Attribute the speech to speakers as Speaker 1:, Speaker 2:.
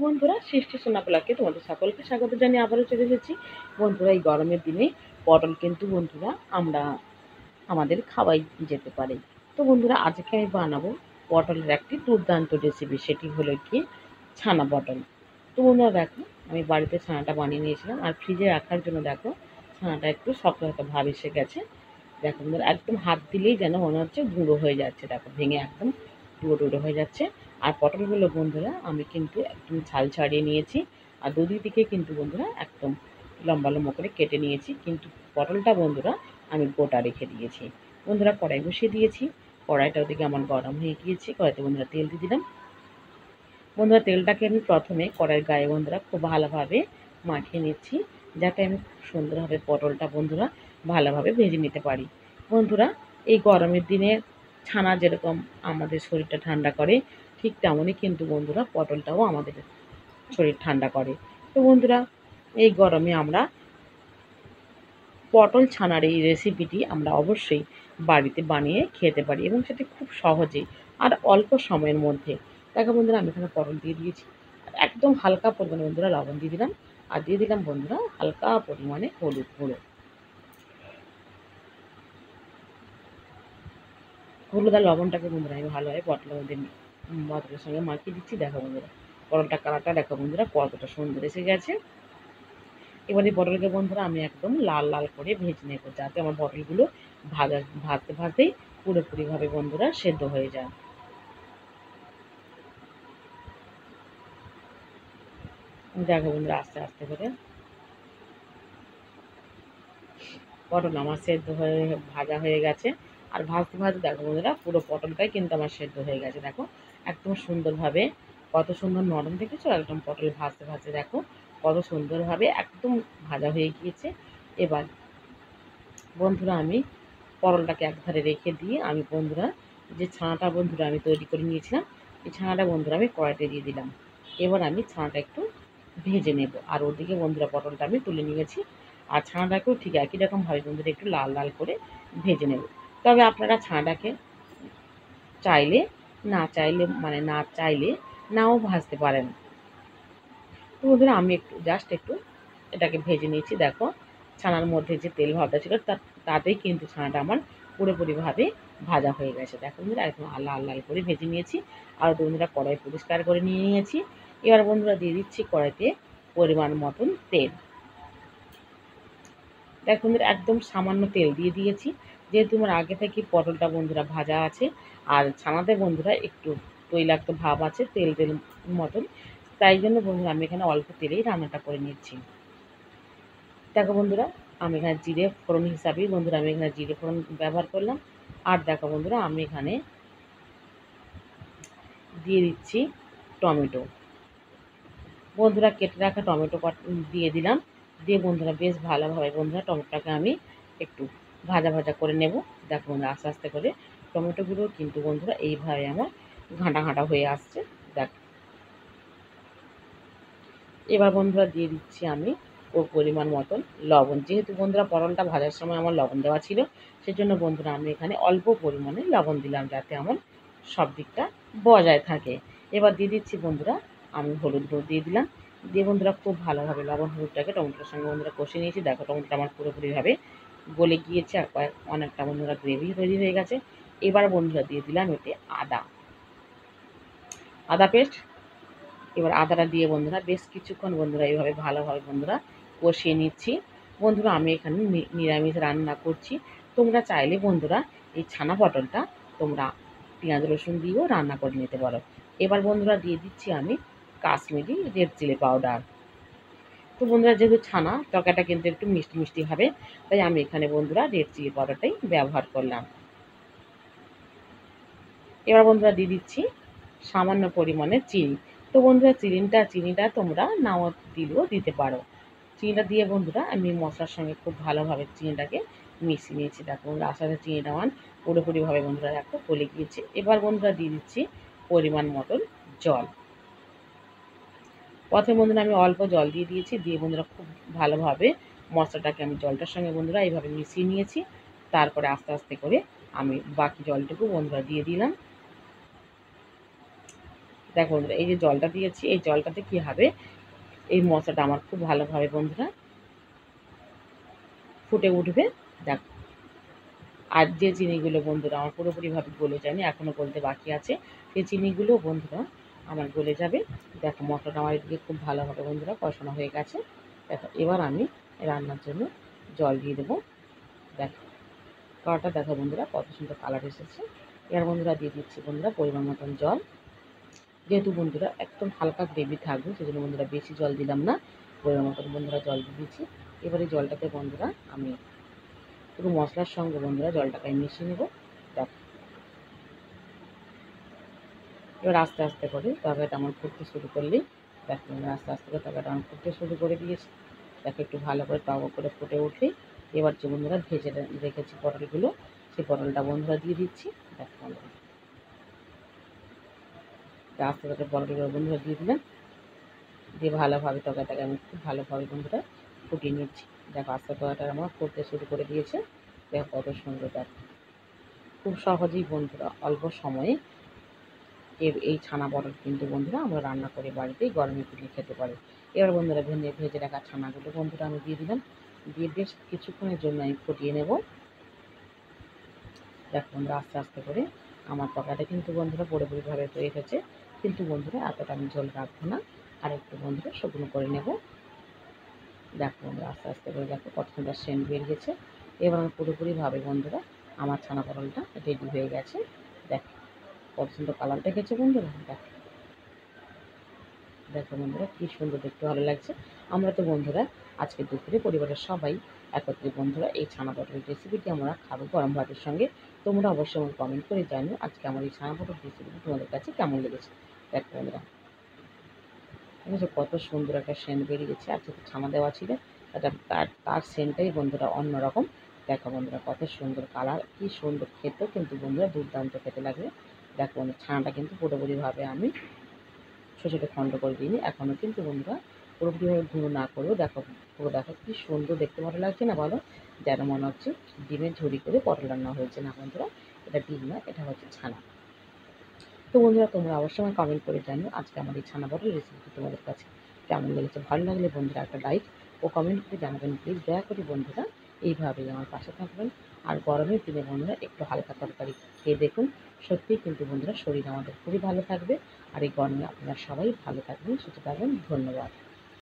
Speaker 1: বন্ধুরা, সৃষ্টি সোনাকলাকে তোমাদের সকলকে স্বাগত জানিয়ে আবারও চলে এসেছি। বন্ধুরা, এই গরমের দিনে পটল কিন্তু বন্ধুরা আমরা আমাদের খাওয়াই যেতে পারে। তো বন্ধুরা, আজকে আমি বানাবো পটলের একটি দুর্দান্ত রেসিপি, সেটি হলো কি ছানা পটল। তো বন্ধুরা দেখো, আমি বাড়িতে ছানাটা বানিয়ে নিয়েছিলাম আর ফ্রিজে রাখার জন্য দেখো ছানাটা একটু শক্ত শক্ত ভাব এসে গেছে। দেখো বন্ধুরা, একদম হাত দিলেই যেন মনে হচ্ছে গুঁড়ো হয়ে যাচ্ছে, দেখো ভেঙে একদম টুকরো টুকরো হয়ে যাচ্ছে। আর পটলগুলো বন্ধুরা আমি কিন্তু একদম ছাল ছাড়িয়ে নিয়েছি, আর দুই দিকে কিন্তু বন্ধুরা একদম লম্বা লম্বা করে কেটে নিয়েছি, কিন্তু পটলটা বন্ধুরা আমি গোটা রেখে দিয়েছি। বন্ধুরা, কড়াই বসিয়ে দিয়েছি, কড়াইটা ওদিকে আমার গরম হয়ে গিয়েছে, কড়াইতে বন্ধুরা তেল দিয়ে দিলাম। বন্ধুরা, তেলটাকে আমি প্রথমে কড়াইয়ের গায়ে বন্ধুরা খুব ভালোভাবে মাখিয়ে নিচ্ছি, যাতে আমি খুব সুন্দরভাবে পটলটা বন্ধুরা ভালোভাবে ভেজে নিতে পারি। বন্ধুরা, এই গরমের দিনে ছানা যেরকম আমাদের শরীরটা ঠান্ডা করে, ঠিক তেমনই কিন্তু বন্ধুরা পটলটাও আমাদের শরীর ঠান্ডা করে। তো বন্ধুরা, এই গরমে আমরা পটল ছানার এই রেসিপিটি আমরা অবশ্যই বাড়িতে বানিয়ে খেতে পারি, এবং সেটি খুব সহজেই আর অল্প সময়ের মধ্যে। দেখো বন্ধুরা, আমি এখানে পটল দিয়ে দিয়েছি, আর একদম হালকা পরিমাণে বন্ধুরা লবণ দিয়ে দিলাম, আর দিয়ে দিলাম বন্ধুরা হালকা পরিমাণে হলুদ গুঁড়ো। হলুদ আর লবণটাকে বন্ধুরা আমি ভালোভাবে পটলের সঙ্গে মাখিয়ে দিচ্ছি। দেখো বন্ধুরা, পটলটা কালারটা দেখো বন্ধুরা কতটা সুন্দর এসে গেছে। এবার এই পটলকে বন্ধুরা আমি একদম লাল লাল করে ভেজে নেব, যাতে আমার পটলগুলো ভাজতে ভাজতেই পুরোপুরিভাবে বন্ধুরা সেদ্ধ হয়ে যায়। দেখো বন্ধুরা, আস্তে আস্তে করে পটল আমার সেদ্ধ হয়ে ভাজা হয়ে গেছে। আর ভাজতে ভাজতে দেখো বন্ধুরা পুরো পটলটাই কিন্তু আমার সেদ্ধ হয়ে গেছে। দেখো একদম সুন্দরভাবে, কত সুন্দর নরম দেখেছো, একদম পটল ভাজতে ভাজতে দেখো কত সুন্দরভাবে একদম ভাজা হয়ে গিয়েছে। এবার বন্ধুরা আমি পটলটাকে একধারে রেখে দিয়ে আমি বন্ধুরা যে ছানাটা বন্ধুরা আমি তৈরি করে নিয়েছিলাম, এই ছানাটা বন্ধুরা আমি কড়াইতে দিয়ে দিলাম। এবার আমি ছানাটা একটু ভেজে নেব, আর ওদিকে বন্ধুরা পটলটা আমি তুলে নিয়েছি, আর ছানাটাকেও ঠিক একই রকমভাবে বন্ধুরা একটু লাল লাল করে ভেজে নেব। তবে আপনারা ছানাটাকে চাইলে না চাইলে নাও ভাজতে পারেন। তো বন্ধুরা, আমি একটু এটাকে ভেজে নিয়েছি। দেখো ছানার মধ্যে যে তেল ভাবটা ছিল তাতেই কিন্তু ছানাটা আমার পুরোপুরিভাবে ভাজা হয়ে গেছে। দেখো বন্ধুরা, একদম লাল লাল করে ভেজে নিয়েছি। আর বন্ধুরা কড়াই পরিষ্কার করে নিয়ে নিয়েছি। এবার বন্ধুরা দিয়ে দিচ্ছি কড়াইতে পরিমাণ মতন তেল। দেখো বন্ধুরা, একদম সামান্য তেল দিয়ে দিয়েছি, যেহেতু আমার আগে থেকে পটলটা বন্ধুরা ভাজা আছে, আর ছানাতে বন্ধুরা একটু তৈলাক্ত ভাব আছে, তেল তেল মতন, তাই জন্য বন্ধুরা আমি এখানে অল্প তেলেই রান্নাটা করে নিচ্ছি। দেখো বন্ধুরা, আমি এখানে জিরে ফোড়ন হিসাবেই বন্ধুরা আমি এখানে জিরে ফোড়ন ব্যবহার করলাম। আর দেখো বন্ধুরা, আমি এখানে দিয়ে দিচ্ছি টমেটো। বন্ধুরা কেটে রাখা টমেটো দিয়ে দিলাম। দিয়ে বন্ধুরা বেশ ভালোভাবে বন্ধুরা টমেটোটাকে আমি একটু ভাজা ভাজা করে নেব। দেখো বন্ধুরা, আস্তে আস্তে করে টমেটোগুলো কিন্তু বন্ধুরা এইভাবে আমার ঘাঁটা ঘাঁটা হয়ে আসছে। দেখো, এবার বন্ধুরা দিয়ে দিচ্ছি আমি পরিমাণ মতন লবণ। যেহেতু বন্ধুরা পটলটা ভাজার সময় আমার লবণ দেওয়া ছিল, সেজন্য বন্ধুরা আমি এখানে অল্প পরিমাণে লবণ দিলাম, যাতে আমার সব দিকটা বজায় থাকে। এবার দিয়ে দিচ্ছি বন্ধুরা আমি হলুদ গুঁড়ো দিয়ে দিলাম। দিয়ে বন্ধুরা খুব ভালোভাবে লবণ হলুদটাকে টমেটোর সঙ্গে বন্ধুরা কষে নিয়েছি। দেখো টমেটোটা আমার পুরোপুরিভাবে গলে গিয়েছে, আর অনেকটা বন্ধুরা গ্রেভি তৈরি হয়ে গেছে। এবার বন্ধুরা দিয়ে দিলাম এতে আদা পেস্ট। এবার আদাটা দিয়ে বন্ধুরা বেশ কিছুক্ষণ বন্ধুরা এইভাবে ভালোভাবে বন্ধুরা কষিয়ে নিচ্ছি। বন্ধুরা, আমি এখানে নিরামিষ রান্না করছি। তোমরা চাইলে বন্ধুরা এই ছানা পটলটা তোমরা পেঁয়াজ রসুন দিয়েও রান্না করে নিতে পারো। এবার বন্ধুরা দিয়ে দিচ্ছি আমি কাশ্মীরি রেড চিলি পাউডার। তো বন্ধুরা, যেহেতু ছানা তরকারিটা কিন্তু একটু মিষ্টি মিষ্টি হবে, তাই আমি এখানে বন্ধুরা রেড চিলি পাউডারটাই ব্যবহার করলাম। এবার বন্ধুরা দিয়ে দিচ্ছি সামান্য পরিমাণে চিনি। তো বন্ধুরা চিনিটা তোমরা নাও দিলেও দিতে পারো। চিনিটা দিয়ে বন্ধুরা আমি মশলার সঙ্গে খুব ভালোভাবে চিনিটাকে মিশিয়ে নিয়েছি। দেখো বন্ধুরা, আস্তে আস্তে চিনিটা আমার পুরোপুরিভাবে বন্ধুরা দেখো গলে গিয়েছে। এবার বন্ধুরা দিয়ে দিচ্ছি পরিমাণ মতন জল। প্রথমে বন্ধুরা আমি অল্প জল দিয়ে দিয়েছি, দিয়ে বন্ধুরা খুব ভালোভাবে মশলাটাকে আমি জলটার সঙ্গে বন্ধুরা এইভাবে মিশিয়ে নিয়েছি। তারপরে আস্তে আস্তে করে আমি বাকি জলটুকু বন্ধুরা দিয়ে দিলাম। দেখো বন্ধুরা, এই যে জলটা দিয়েছি, এই জলটাতে কি হবে, এই মশলাটা আমার খুব ভালোভাবে বন্ধুরা ফুটে উঠবে। দেখো, আর যে চিনিগুলো বন্ধুরা আমার পুরোপুরিভাবে গলে যায়নি, এখনও গলতে বাকি আছে, সেই চিনিগুলো বন্ধুরা আমার গলে যাবে। দেখো মশলাটা আমার এদিকে খুব ভালোভাবে বন্ধুরা কষানো হয়ে গেছে। দেখো এবার আমি রান্নার জন্য জল দিয়ে দেবো। দেখো কালারটা দেখো বন্ধুরা কত সুন্দর কালার এসেছে। এবার বন্ধুরা দিয়ে দিচ্ছি বন্ধুরা পরিমাণ মতন জল। যেহেতু বন্ধুরা একদম হালকা গ্রেভি থাকবে, সেজন্য বন্ধুরা বেশি জল দিলাম না, পরিমাণ মতন বন্ধুরা জল দিয়ে দিচ্ছি। এবারে জলটাকে বন্ধুরা আমি পুরো মশলার সঙ্গে বন্ধুরা জলটাকে আমি মিশিয়ে নেবো। দেখো এবার আস্তে আস্তে করে তরকারিটা আমার ফুটতে শুরু করলেই, দেখো আস্তে আস্তে করে তরকারিটা আমার ফুটতে শুরু করে দিয়েছি। দেখো একটু ভালো করে টক করে ফুটে উঠলেই এবার যে বন্ধুরা ভেজে রেখেছি পটলগুলো, সেই পটলটা বন্ধুরা দিয়ে দিচ্ছি। দেখো বন্ধুরা আস্তে আস্তে পটলগুলো বন্ধুরা দিয়ে দিলাম, দিয়ে ভালোভাবে তরকারিটাকে আমি খুব ভালোভাবে বন্ধুরা ফুটিয়ে নিচ্ছি। দেখো আস্তে তরকারিটা আমার ফুটতে শুরু করে দিয়েছে। দেখো কত সুন্দর, দেখো খুব সহজেই বন্ধুরা অল্প সময়ে এই ছানা পটল কিন্তু বন্ধুরা আমরা রান্না করে বাড়িতেই গরমে পুড়িয়ে খেতে পারি। এবার বন্ধুরা ভেজে রাখা ছানাগুলো বন্ধুরা আমি দিয়ে দিলাম, দিয়ে বেশ কিছুক্ষণের জন্য আমি ফুটিয়ে নেব। দেখো বন্ধুরা আস্তে আস্তে করে আমার তরকারিটা কিন্তু বন্ধুরা পুরোপুরিভাবে হয়ে গেছে, কিন্তু বন্ধুরা এতটা আমি ঝোল রাখবো না, আর একটু বন্ধুরা শুকনো করে নেব। দেখো বন্ধুরা আস্তে আস্তে করে দেখো কত সুন্দর সেন্ট বের গেছে। এবার আমি পুরোপুরিভাবে বন্ধুরা আমার ছানা পটলটা রেডি হয়ে গেছে। দেখো কত সুন্দর কালার দেখেছে বন্ধুরা। দেখো দেখো বন্ধুরা কী সুন্দর দেখতে ভালো লাগছে। আমরা তো বন্ধুরা আজকে দুপুরে পরিবারের সবাই একত্রে বন্ধুরা এই ছানা পটলের রেসিপিটি আমরা খাবো গরম ভাতের সঙ্গে। তোমরা অবশ্যই আমাকে কমেন্ট করে জানিও আজকে আমার এই ছানা পটল রেসিপিটি তোমাদের কাছে কেমন লেগেছে। দেখো বন্ধুরা দেখেছো কত সুন্দর একটা সেন্ট বেরিয়েছে, আর যেহেতু ছানা দেওয়া ছিল তার সেন্টটাই বন্ধুরা অন্যরকম। দেখো বন্ধুরা কত সুন্দর কালার, কী সুন্দর খেতেও কিন্তু বন্ধুরা দুর্দান্ত খেতে লাগবে। দেখো বন্ধুরা ছানাটা কিন্তু পুরোপুরিভাবে আমি ছোটো ছোটো খণ্ড করে দিইনি, এখনও কিন্তু বন্ধুরা পুরোপুরিভাবে গুঁড়ো না করলেও দেখো পুরো দেখো কী সুন্দর দেখতে ভালো লাগছে না বলো, যেন মনে হচ্ছে ডিমের ঝুড়ি করে পটল রান্না হয়েছে। না বন্ধুরা এটা ডিম না, এটা হচ্ছে ছানা। তো বন্ধুরা তোমরা অবশ্যই আমায় কমেন্ট করে জানিও আজকে আমার এই ছানা পটল রেসিপিটি তোমাদের কাছে কেমন লেগেছে। ভালো লাগলে বন্ধুরা একটা লাইক ও কমেন্ট করে জানাবেন প্লিজ। দয়া করে বন্ধুরা এইভাবেই আমার পাশে থাকবেন। আর গরমের দিনে বন্ধুরা একটু হালকা তরকারি খেয়ে দেখুন, সত্যিই কিন্তু বন্ধুরা শরীর আমাদের খুবই ভালো থাকবে। আর এই গরমে আপনারা সবাই ভালো থাকবেন, সুস্থ থাকবেন। ধন্যবাদ।